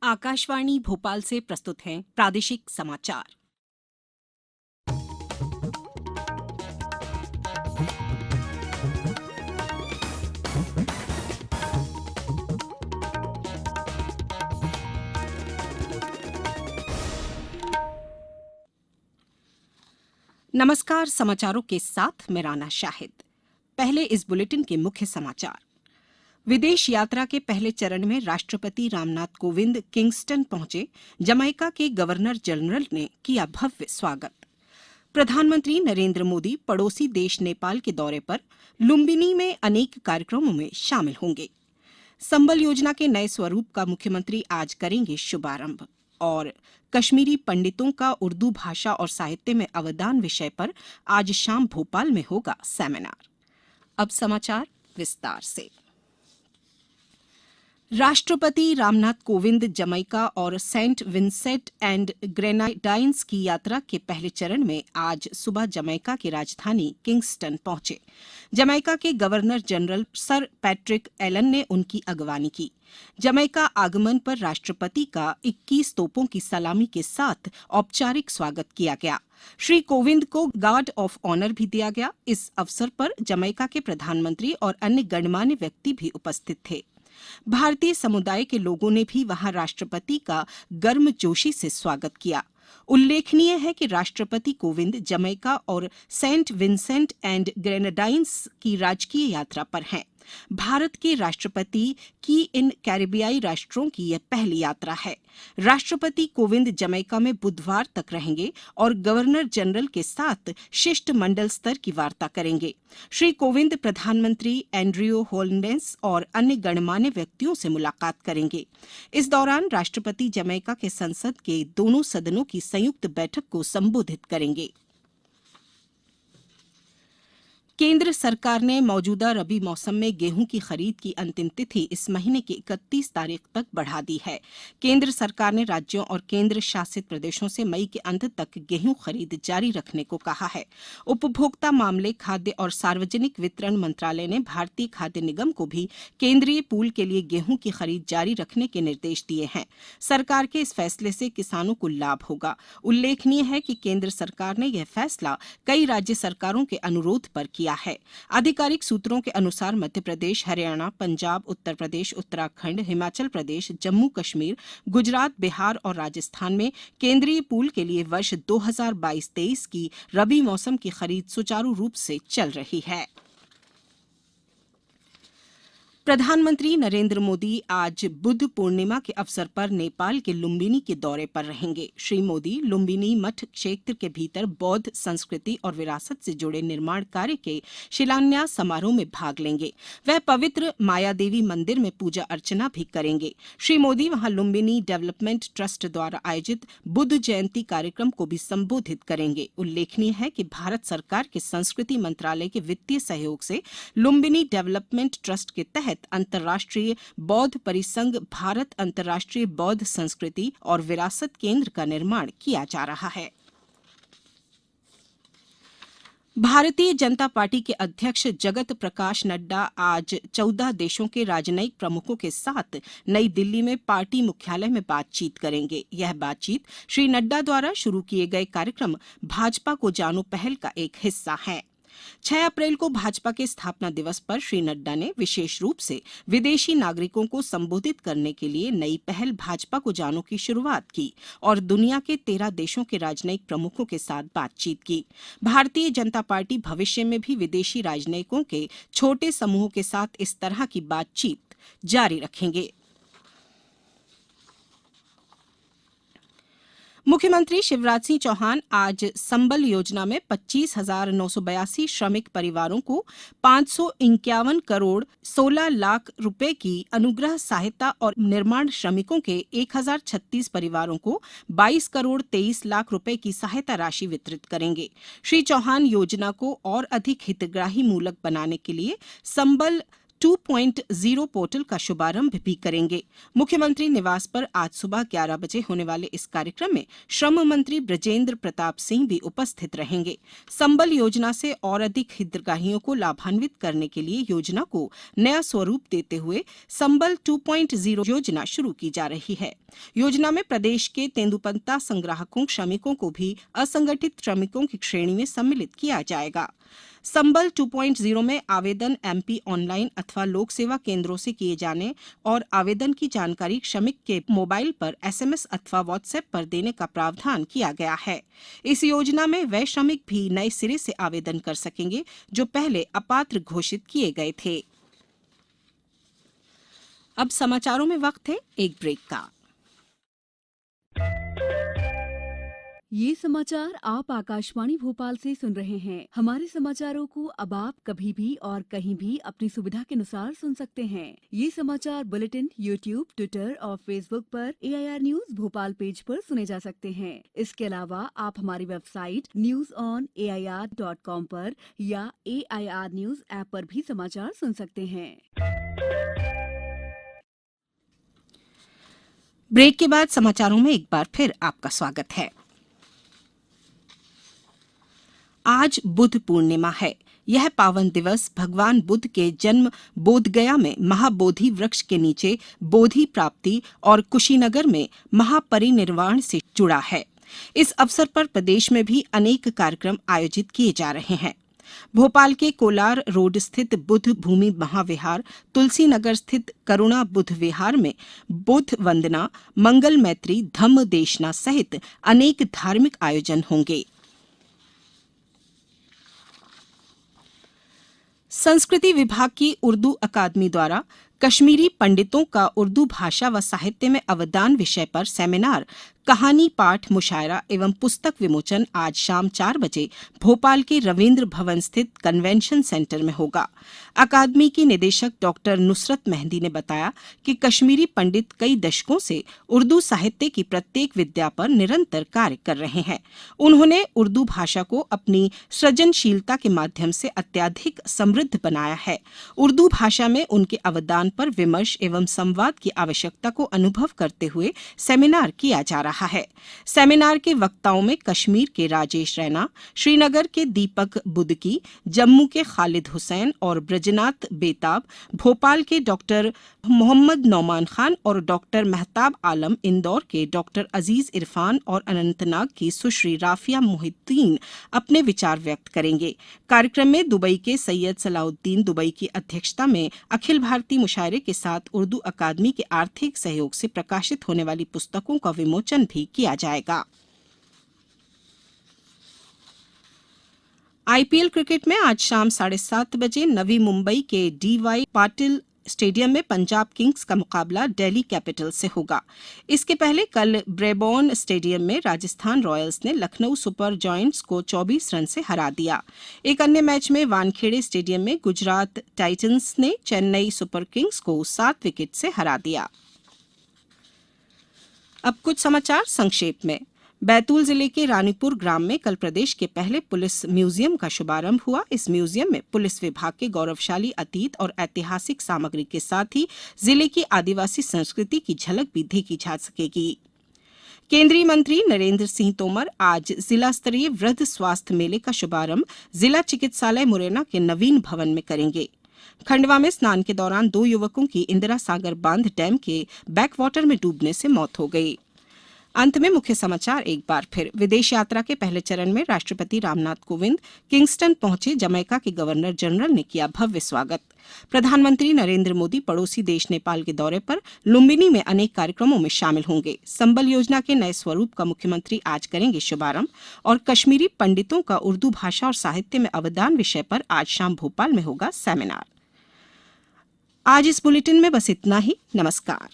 आकाशवाणी भोपाल से प्रस्तुत हैं प्रादेशिक समाचार। नमस्कार, समाचारों के साथ मैं राना शाहिद। पहले इस बुलेटिन के मुख्य समाचार। विदेश यात्रा के पहले चरण में राष्ट्रपति रामनाथ कोविंद किंगस्टन पहुंचे। जमैका के गवर्नर जनरल ने किया भव्य स्वागत। प्रधानमंत्री नरेंद्र मोदी पड़ोसी देश नेपाल के दौरे पर लुम्बिनी में अनेक कार्यक्रमों में शामिल होंगे। संबल योजना के नए स्वरूप का मुख्यमंत्री आज करेंगे शुभारंभ। और कश्मीरी पंडितों का उर्दू भाषा और साहित्य में अवदान विषय पर आज शाम भोपाल में होगा सेमिनार। अब समाचार विस्तार से। राष्ट्रपति रामनाथ कोविंद जमैका और सेंट विंसेंट एंड ग्रेनाडाइंस की यात्रा के पहले चरण में आज सुबह जमैका की राजधानी किंगस्टन पहुंचे। जमैका के governor general sir Patrick Allen ने उनकी अगवानी की। जमैका आगमन पर राष्ट्रपति का 21 तोपों की सलामी के साथ औपचारिक स्वागत किया गया। श्री कोविंद को गार्ड ऑफ ऑनर भी दिया गया। इस अवसर पर जमैका के प्रधानमंत्री और अन्य गणमान्य व्यक्ति भी उपस्थित थे। भारतीय समुदाय के लोगों ने भी वहां राष्ट्रपति का गर्मजोशी से स्वागत किया। उल्लेखनीय है कि राष्ट्रपति कोविंद जमैका और सेंट विंसेंट एंड ग्रेनाडाइंस की राजकीय यात्रा पर हैं। भारत के राष्ट्रपति की इन कैरिबियाई राष्ट्रों की यह पहली यात्रा है। राष्ट्रपति कोविंद जमैका में बुधवार तक रहेंगे और गवर्नर जनरल के साथ शिष्टमंडल स्तर की वार्ता करेंगे। श्री कोविंद प्रधानमंत्री एंड्रियो होल्डेंस और अन्य गणमान्य व्यक्तियों से मुलाकात करेंगे। इस दौरान राष्ट्रपति जमैका के संसद के दोनों सदनों की संयुक्त बैठक को संबोधित करेंगे। केंद्र सरकार ने मौजूदा रबी मौसम में गेहूं की खरीद की अंतिम तिथि इस महीने की 31 तारीख तक बढ़ा दी है। केंद्र सरकार ने राज्यों और केंद्र शासित प्रदेशों से मई के अंत तक गेहूं खरीद जारी रखने को कहा है। उपभोक्ता मामले, खाद्य और सार्वजनिक वितरण मंत्रालय ने भारतीय खाद्य निगम को भी केंद्रीय पूल के लिए गेहूं की खरीद जारी रखने के निर्देश दिए हैं। सरकार के इस फैसले से किसानों को लाभ होगा। उल्लेखनीय है कि केंद्र सरकार ने यह फैसला कई राज्य सरकारों के अनुरोध पर किया है। आधिकारिक सूत्रों के अनुसार मध्य प्रदेश, हरियाणा, पंजाब, उत्तर प्रदेश, उत्तराखंड, हिमाचल प्रदेश, जम्मू कश्मीर, गुजरात, बिहार और राजस्थान में केंद्रीय पूल के लिए वर्ष 2022-23 की रबी मौसम की खरीद सुचारू रूप से चल रही है। प्रधानमंत्री नरेंद्र मोदी आज बुद्ध पूर्णिमा के अवसर पर नेपाल के लुम्बिनी के दौरे पर रहेंगे। श्री मोदी लुम्बिनी मठ क्षेत्र के भीतर बौद्ध संस्कृति और विरासत से जुड़े निर्माण कार्य के शिलान्यास समारोह में भाग लेंगे। वह पवित्र मायादेवी मंदिर में पूजा अर्चना भी करेंगे। श्री मोदी वहां लुम्बिनी डेवलपमेंट ट्रस्ट द्वारा आयोजित बुद्ध जयंती कार्यक्रम को भी संबोधित करेंगे। उल्लेखनीय है कि भारत सरकार के संस्कृति मंत्रालय के वित्तीय सहयोग से लुम्बिनी डेवलपमेंट ट्रस्ट के तहत अंतर्राष्ट्रीय बौद्ध परिसंघ भारत अंतर्राष्ट्रीय बौद्ध संस्कृति और विरासत केंद्र का निर्माण किया जा रहा है। भारतीय जनता पार्टी के अध्यक्ष जगत प्रकाश नड्डा आज 14 देशों के राजनयिक प्रमुखों के साथ नई दिल्ली में पार्टी मुख्यालय में बातचीत करेंगे। यह बातचीत श्री नड्डा द्वारा शुरू किए गए कार्यक्रम भाजपा को जानो पहल का एक हिस्सा है। 6 अप्रैल को भाजपा के स्थापना दिवस पर श्री नड्डा ने विशेष रूप से विदेशी नागरिकों को संबोधित करने के लिए नई पहल भाजपा को जानो की शुरुआत की और दुनिया के 13 देशों के राजनयिक प्रमुखों के साथ बातचीत की। भारतीय जनता पार्टी भविष्य में भी विदेशी राजनयिकों के छोटे समूहों के साथ इस तरह की बातचीत जारी रखेंगे। मुख्यमंत्री शिवराज सिंह चौहान आज संबल योजना में 25,982 श्रमिक परिवारों को 551 करोड़ 16 लाख रुपए की अनुग्रह सहायता और निर्माण श्रमिकों के 1,036 परिवारों को 22 करोड़ 23 लाख रुपए की सहायता राशि वितरित करेंगे। श्री चौहान योजना को और अधिक हितग्राही मूलक बनाने के लिए संबल 2.0 पोर्टल का शुभारंभ भी करेंगे। मुख्यमंत्री निवास पर आज सुबह 11 बजे होने वाले इस कार्यक्रम में श्रम मंत्री बृजेंद्र प्रताप सिंह भी उपस्थित रहेंगे। संबल योजना से और अधिक हितग्राहियों को लाभान्वित करने के लिए योजना को नया स्वरूप देते हुए संबल 2.0 योजना शुरू की जा रही है। योजना में प्रदेश के तेंदुपत्ता संग्राहकों श्रमिकों को भी असंगठित श्रमिकों की श्रेणी में सम्मिलित किया जाएगा। संबल 2.0 में आवेदन एमपी ऑनलाइन अथवा लोक सेवा केंद्रों से किए जाने और आवेदन की जानकारी श्रमिक के मोबाइल पर एसएमएस अथवा व्हाट्सएप पर देने का प्रावधान किया गया है। इस योजना में वे श्रमिक भी नए सिरे से आवेदन कर सकेंगे जो पहले अपात्र घोषित किए गए थे। अब समाचारों में वक्त है एक ब्रेक का। ये समाचार आप आकाशवाणी भोपाल से सुन रहे हैं। हमारे समाचारों को अब आप कभी भी और कहीं भी अपनी सुविधा के अनुसार सुन सकते हैं। ये समाचार बुलेटिन यूट्यूब, ट्विटर और फेसबुक पर AIR न्यूज भोपाल पेज पर सुने जा सकते हैं। इसके अलावा आप हमारी वेबसाइट newsonair.com पर या AIR न्यूज ऐप पर भी समाचार सुन सकते हैं। ब्रेक के बाद समाचारों में एक बार फिर आपका स्वागत है। आज बुद्ध पूर्णिमा है। यह पावन दिवस भगवान बुद्ध के जन्म बोधगया में महाबोधि वृक्ष के नीचे बोधि प्राप्ति और कुशीनगर में महापरिनिर्वाण से जुड़ा है। इस अवसर पर प्रदेश में भी अनेक कार्यक्रम आयोजित किए जा रहे हैं। भोपाल के कोलार रोड स्थित बुद्ध भूमि महाविहार, तुलसी नगर स्थित करुणा बुद्ध विहार में बुद्ध वंदना, मंगल मैत्री, धम्म देशना सहित अनेक धार्मिक आयोजन होंगे। संस्कृति विभाग की उर्दू अकादमी द्वारा कश्मीरी पंडितों का उर्दू भाषा व साहित्य में अवदान विषय पर सेमिनार, कहानी पाठ, मुशायरा एवं पुस्तक विमोचन आज शाम 4 बजे भोपाल के रविन्द्र भवन स्थित कन्वेंशन सेंटर में होगा। अकादमी की निदेशक डॉक्टर नुसरत मेहंदी ने बताया कि कश्मीरी पंडित कई दशकों से उर्दू साहित्य की प्रत्येक विद्या पर निरंतर कार्य कर रहे हैं। उन्होंने उर्दू भाषा को अपनी सृजनशीलता के माध्यम से अत्यधिक समृद्ध बनाया है। उर्दू भाषा में उनके अवदान पर विमर्श एवं संवाद की आवश्यकता को अनुभव करते हुए सेमिनार किया जा रहा है। सेमिनार के वक्ताओं में कश्मीर के राजेश रैना, श्रीनगर के दीपक बुदकी, जम्मू के खालिद हुसैन और ब्रजनाथ बेताब, भोपाल के डॉक्टर मोहम्मद नौमान खान और डॉक्टर मेहताब आलम, इंदौर के डॉक्टर अजीज इरफान और अनंतनाग की सुश्री राफिया मोहिद्दीन अपने विचार व्यक्त करेंगे। कार्यक्रम में दुबई के सैयद सलाउद्दीन दुबई की अध्यक्षता में अखिल भारतीय मुशायरे के साथ उर्दू अकादमी के आर्थिक सहयोग से प्रकाशित होने वाली पुस्तकों का विमोचन भी किया जाएगा। आईपीएल क्रिकेट में आज शाम 7:30 बजे नवी मुंबई के DY पाटिल स्टेडियम में पंजाब किंग्स का मुकाबला दिल्ली कैपिटल से होगा। इसके पहले कल ब्रेबॉर्न स्टेडियम में राजस्थान रॉयल्स ने लखनऊ सुपर जायंट्स को 24 रन से हरा दिया। एक अन्य मैच में वानखेड़े स्टेडियम में गुजरात टाइटंस ने चेन्नई सुपर किंग्स को 7 विकेट से हरा दिया। अब कुछ समाचार संक्षेप में। बैतूल जिले के रानीपुर ग्राम में कल प्रदेश के पहले पुलिस म्यूजियम का शुभारंभ हुआ। इस म्यूजियम में पुलिस विभाग के गौरवशाली अतीत और ऐतिहासिक सामग्री के साथ ही जिले की आदिवासी संस्कृति की झलक भी देखी जा सकेगी। केंद्रीय मंत्री नरेंद्र सिंह तोमर आज जिला स्तरीय वृद्ध स्वास्थ्य मेले का शुभारंभ जिला चिकित्सालय मुरैना के नवीन भवन में करेंगे। खंडवा में स्नान के दौरान 2 युवकों की इंदिरा सागर बांध डैम के बैकवाटर में डूबने से मौत हो गई। अंत में मुख्य समाचार एक बार फिर। विदेश यात्रा के पहले चरण में राष्ट्रपति रामनाथ कोविंद किंगस्टन पहुंचे। जमैका के गवर्नर जनरल ने किया भव्य स्वागत। प्रधानमंत्री नरेंद्र मोदी पड़ोसी देश नेपाल के दौरे पर लुम्बिनी में अनेक कार्यक्रमों में शामिल होंगे। संबल योजना के नए स्वरूप का मुख्यमंत्री आज करेंगे शुभारंभ और कश्मीरी पंडितों का उर्दू भाषा और साहित्य में अवदान विषय पर आज शाम भोपाल में होगा सेमिनार। आज इस बुलेटिन में बस इतना ही। नमस्कार।